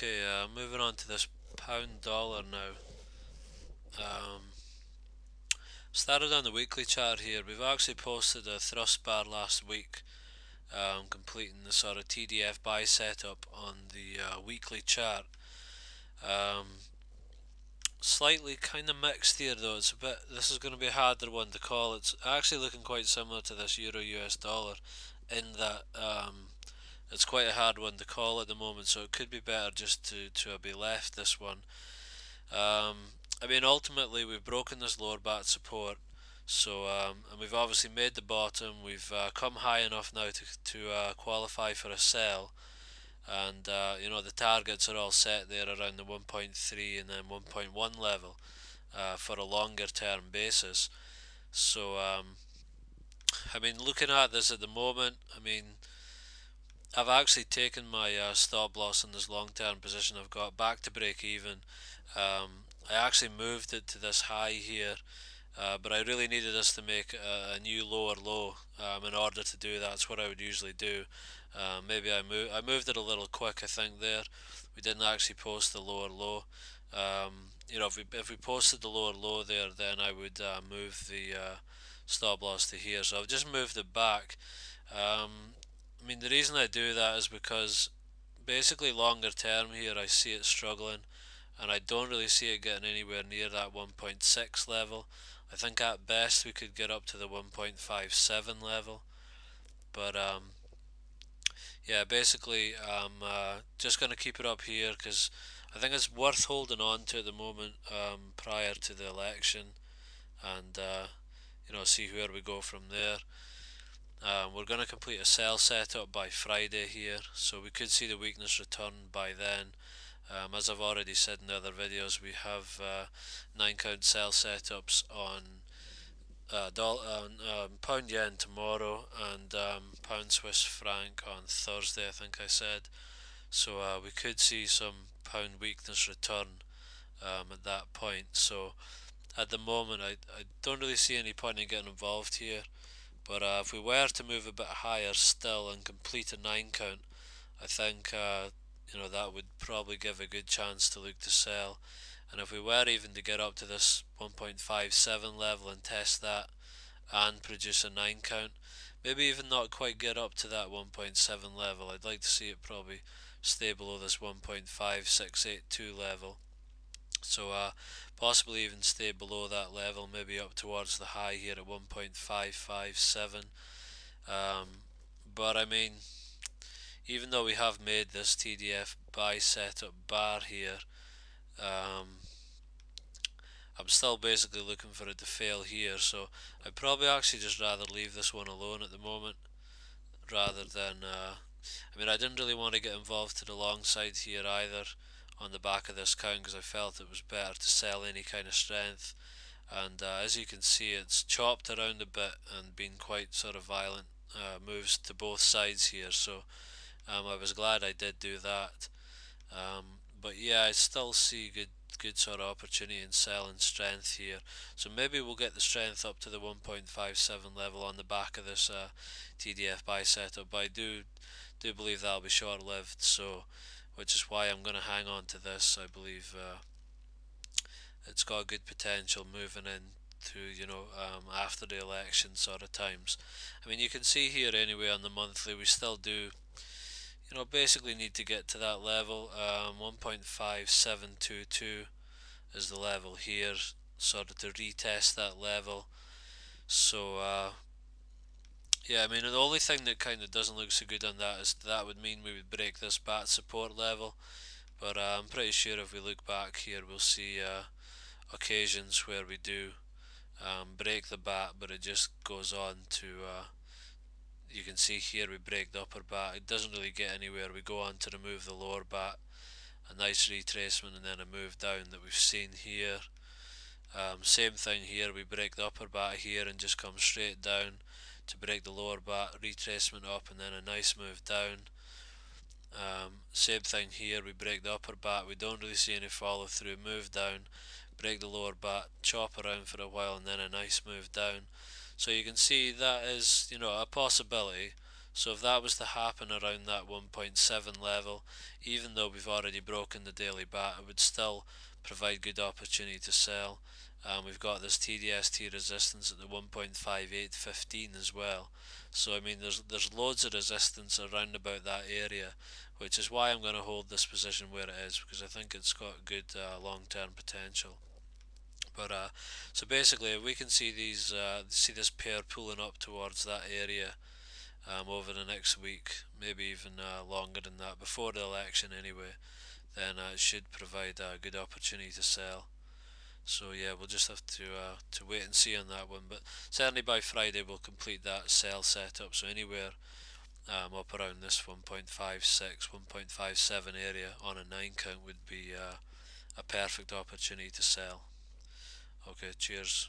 Okay, moving on to this pound dollar now. Started on the weekly chart here. We've actually posted a thrust bar last week, completing the sort of TDF buy setup on the weekly chart. Um, Slightly kind of mixed here though. This is going to be a harder one to call. It's actually looking quite similar to this Euro US dollar in that it's quite a hard one to call at the moment. So it could be better just to be left this one. I mean, ultimately, we've broken this lower back support, and we've obviously made the bottom. We've come high enough now to qualify for a sell, and the targets are all set there around the 1.3 and then 1.1 level for a longer term basis. So, I mean, looking at this at the moment, I mean, I've actually taken my stop loss in this long term position. I've got back to break even. I actually moved it to this high here, but I really needed this to make a new lower low in order to do that. That's what I would usually do. Maybe I moved it a little quick, I think there. We didn't actually post the lower low. If we posted the lower low there, then I would move the stop loss to here. So I've just moved it back. I mean, the reason I do that is because basically longer term here I see it struggling, and I don't really see it getting anywhere near that 1.6 level. I think at best we could get up to the 1.57 level, but yeah, basically I'm just going to keep it up here because I think it's worth holding on to at the moment prior to the election, and see where we go from there. We're going to complete a sell setup by Friday here, so we could see the weakness return by then. As I've already said in the other videos, we have 9 count sell setups on pound yen tomorrow and pound Swiss franc on Thursday, I think I said. So we could see some pound weakness return at that point. So at the moment, I don't really see any point in getting involved here. But if we were to move a bit higher still and complete a 9 count, I think that would probably give a good chance to look to sell. And if we were even to get up to this 1.57 level and test that and produce a 9 count, maybe even not quite get up to that 1.7 level, I'd like to see it probably stay below this 1.5682 level. So possibly even stay below that level, maybe up towards the high here at 1.557. Um, but I mean, even though we have made this TDF buy setup bar here, um, I'm still basically looking for it to fail here. So I'd probably actually just rather leave this one alone at the moment, rather than. I mean, I didn't really want to get involved to the long side here either on the back of this count because I felt it was better to sell any kind of strength. And as you can see, it's chopped around a bit and been quite sort of violent moves to both sides here. So I was glad I did do that. But yeah, I still see good sort of opportunity in selling strength here. So maybe we'll get the strength up to the 1.57 level on the back of this TDF buy setup. But I do believe that'll be short lived. So which is why I'm going to hang on to this. I believe it's got good potential moving in to after the election sort of times. I mean, you can see here anyway on the monthly we still do basically need to get to that level. 1.5722 is the level here, sort of to retest that level. So yeah, I mean the only thing that kind of doesn't look so good on that is that would mean we would break this bat support level. But I'm pretty sure if we look back here, we'll see occasions where we do break the bat, but it just goes on to. You can see here we break the upper bat. It doesn't really get anywhere. We go on to remove the lower bat. A nice retracement and then a move down that we've seen here. Same thing here. We break the upper bat here and just come straight down to break the lower bat. Retracement up and then a nice move down. Same thing here, we break the upper bat, we don't really see any follow through, move down, break the lower bat, chop around for a while and then a nice move down. So you can see that is, a possibility. So if that was to happen around that 1.7 level, even though we've already broken the daily bat, it would still provide good opportunity to sell. We've got this TDST resistance at the 1.5815 as well. So I mean, there's loads of resistance around about that area, which is why I'm going to hold this position where it is, because I think it's got good long-term potential. But so basically, if we can see see this pair pulling up towards that area over the next week, maybe even longer than that, before the election anyway, then it should provide a good opportunity to sell. So yeah, we'll just have to wait and see on that one. But certainly by Friday we'll complete that sell setup. So anywhere up around this 1.56, 1.57 area on a 9 count would be a perfect opportunity to sell. Okay, cheers.